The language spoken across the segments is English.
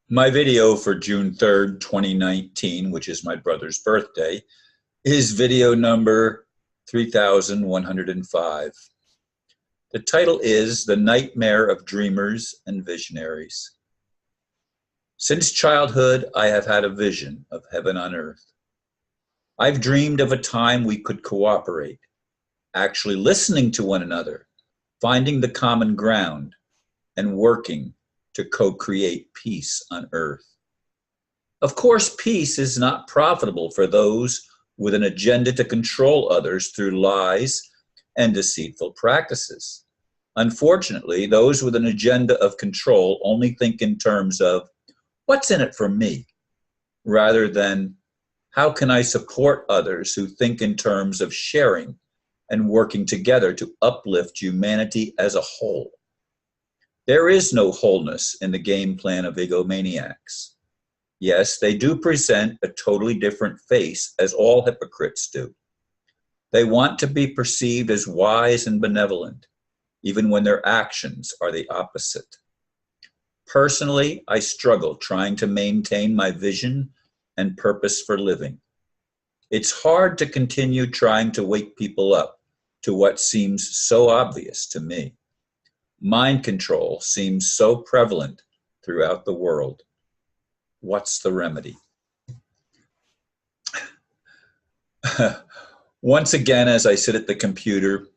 My video for June 3rd, 2019, which is my brother's birthday, is video number 3105. The title is The Nightmare of Dreamers and Visionaries. Since childhood, I have had a vision of heaven on earth. I've dreamed of a time we could cooperate, actually listening to one another, finding the common ground, and working to co-create peace on earth. Of course, peace is not profitable for those with an agenda to control others through lies and deceitful practices. Unfortunately, those with an agenda of control only think in terms of what's in it for me, rather than how can I support others who think in terms of sharing and working together to uplift humanity as a whole. There is no wholeness in the game plan of egomaniacs. Yes, they do present a totally different face, as all hypocrites do. They want to be perceived as wise and benevolent, even when their actions are the opposite. Personally, I struggle trying to maintain my vision and purpose for living. It's hard to continue trying to wake people up to what seems so obvious to me. Mind control seems so prevalent throughout the world. What's the remedy? Once again, as I sit at the computer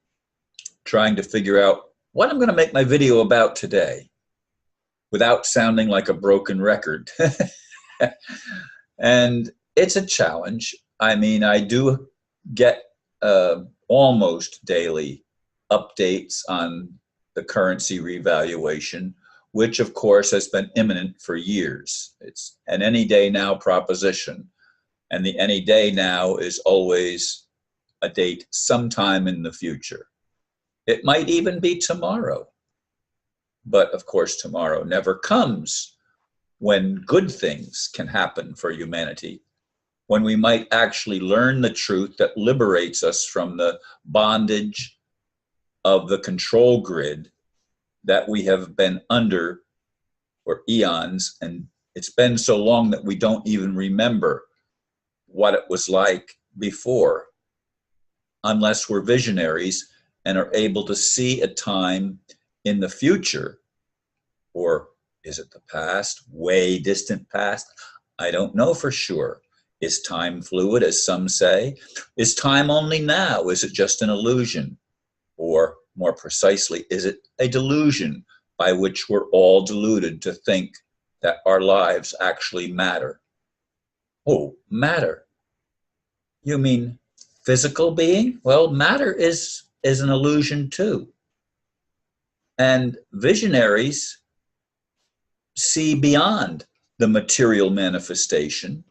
trying to figure out what I'm going to make my video about today without sounding like a broken record. And it's a challenge. I mean, I do get almost daily updates on the currency revaluation, which of course has been imminent for years. It's an any day now proposition. And the any day now is always a date sometime in the future. It might even be tomorrow. But of course, tomorrow never comes when good things can happen for humanity, when we might actually learn the truth that liberates us from the bondage of the control grid that we have been under for eons. And it's been so long that we don't even remember what it was like before, unless we're visionaries and are able to see a time in the future, or is it the past, way distant past? I don't know for sure. Is time fluid, as some say? Is time only now? Is it just an illusion? Or more precisely, is it a delusion by which we're all deluded to think that our lives actually matter? Oh, matter. You mean physical being? Well, matter is an illusion too. And visionaries see beyond the material manifestation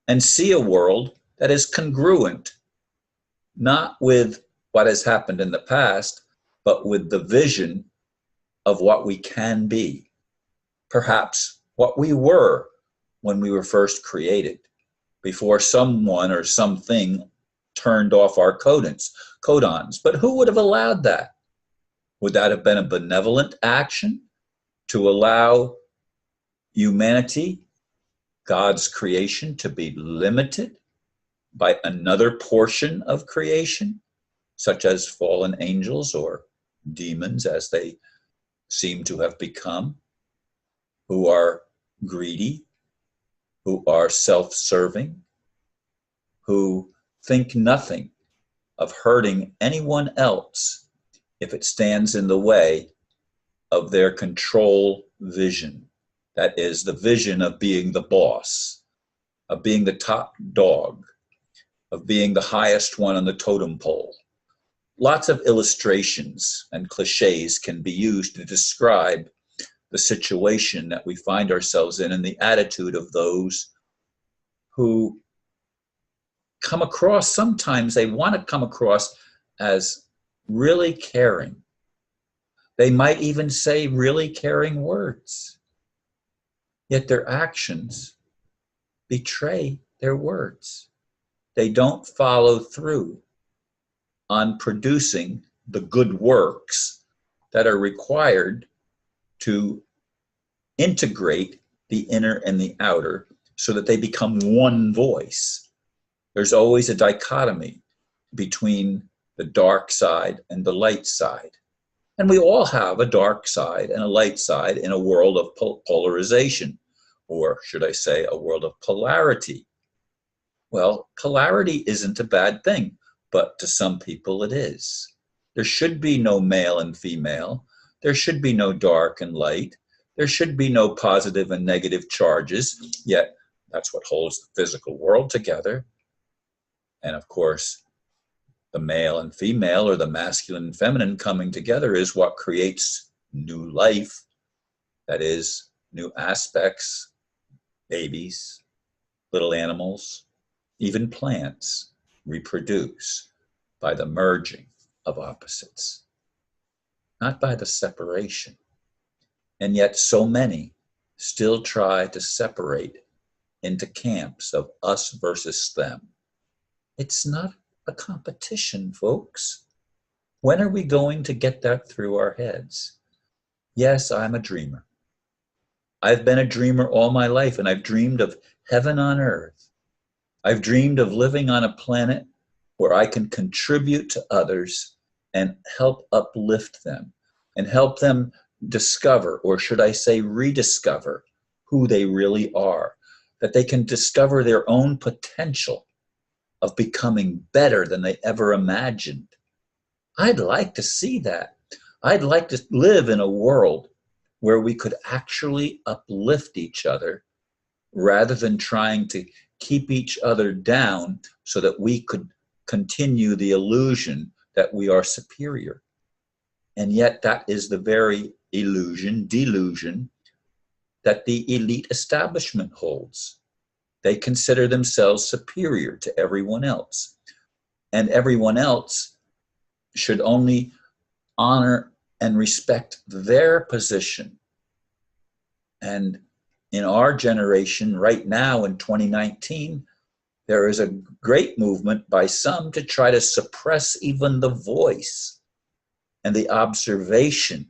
and see a world that is congruent, not with what has happened in the past, but with the vision of what we can be. Perhaps what we were when we were first created, before someone or something turned off our codons. But who would have allowed that? Would that have been a benevolent action to allow humanity, God's creation, to be limited by another portion of creation, such as fallen angels or demons, as they seem to have become, who are greedy, who are self-serving, who think nothing of hurting anyone else if it stands in the way of their control vision. That is the vision of being the boss, of being the top dog, of being the highest one on the totem pole. Lots of illustrations and cliches can be used to describe the situation that we find ourselves in and the attitude of those who come across, sometimes they want to come across as really caring. They might even say really caring words, yet their actions betray their words. They don't follow through on producing the good works that are required to integrate the inner and the outer, so that they become one voice. There's always a dichotomy between the dark side and the light side. And we all have a dark side and a light side in a world of polarization, or should I say, a world of polarity. Well, polarity isn't a bad thing, but to some people it is. There should be no male and female. There should be no dark and light. There should be no positive and negative charges, yet that's what holds the physical world together. And of course, the male and female, or the masculine and feminine, coming together is what creates new life. That is, new aspects, babies, little animals, even plants reproduce by the merging of opposites, not by the separation. And yet so many still try to separate into camps of us versus them. It's not a competition, folks. When are we going to get that through our heads? Yes, I'm a dreamer. I've been a dreamer all my life, and I've dreamed of heaven on earth. I've dreamed of living on a planet where I can contribute to others and help uplift them and help them discover, or should I say rediscover, who they really are, that they can discover their own potential of becoming better than they ever imagined. I'd like to see that. I'd like to live in a world where we could actually uplift each other rather than trying to keep each other down so that we could continue the illusion that we are superior. And yet that is the very delusion that the elite establishment holds. They consider themselves superior to everyone else. And everyone else should only honor and respect their position. And in our generation right now in 2019, there is a great movement by some to try to suppress even the voice and the observation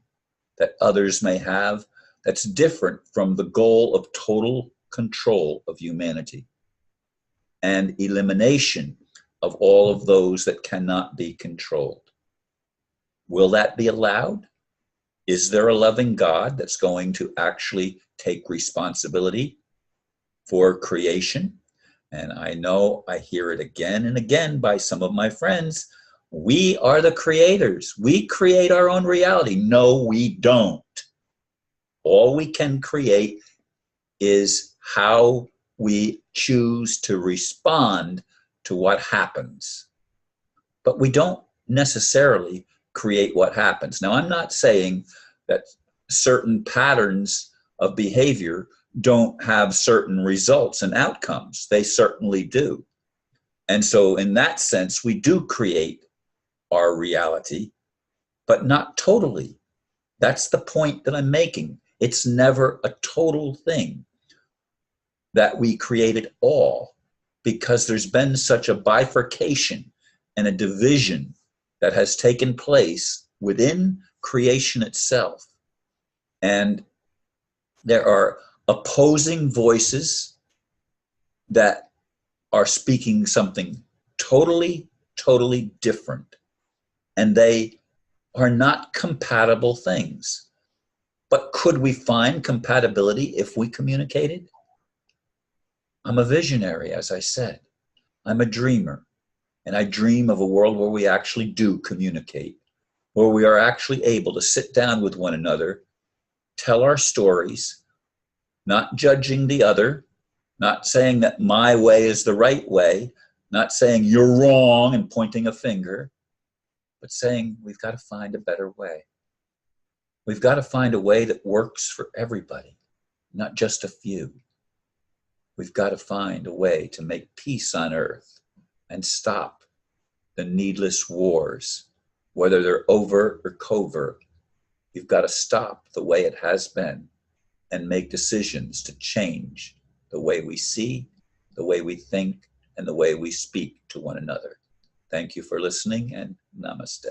that others may have that's different from the goal of total control of humanity and elimination of all of those that cannot be controlled. Will that be allowed? Is there a loving God that's going to actually take responsibility for creation? And I know I hear it again and again by some of my friends. We are the creators. We create our own reality. No, we don't. All we can create is how we choose to respond to what happens. But we don't necessarily create what happens. Now, I'm not saying that certain patterns of behavior don't have certain results and outcomes. They certainly do. And so in that sense, we do create our reality, but not totally. That's the point that I'm making. It's never a total thing that we create it all, because there's been such a bifurcation and a division that has taken place within creation itself. And there are opposing voices that are speaking something totally, totally different. And they are not compatible things. But could we find compatibility if we communicated? I'm a visionary, as I said. I'm a dreamer. And I dream of a world where we actually do communicate, where we are actually able to sit down with one another, tell our stories, not judging the other, not saying that my way is the right way, not saying you're wrong and pointing a finger, but saying we've got to find a better way. We've got to find a way that works for everybody, not just a few. We've got to find a way to make peace on earth and stop the needless wars, whether they're overt or covert. We've got to stop the way it has been and make decisions to change the way we see, the way we think, and the way we speak to one another. Thank you for listening, and namaste.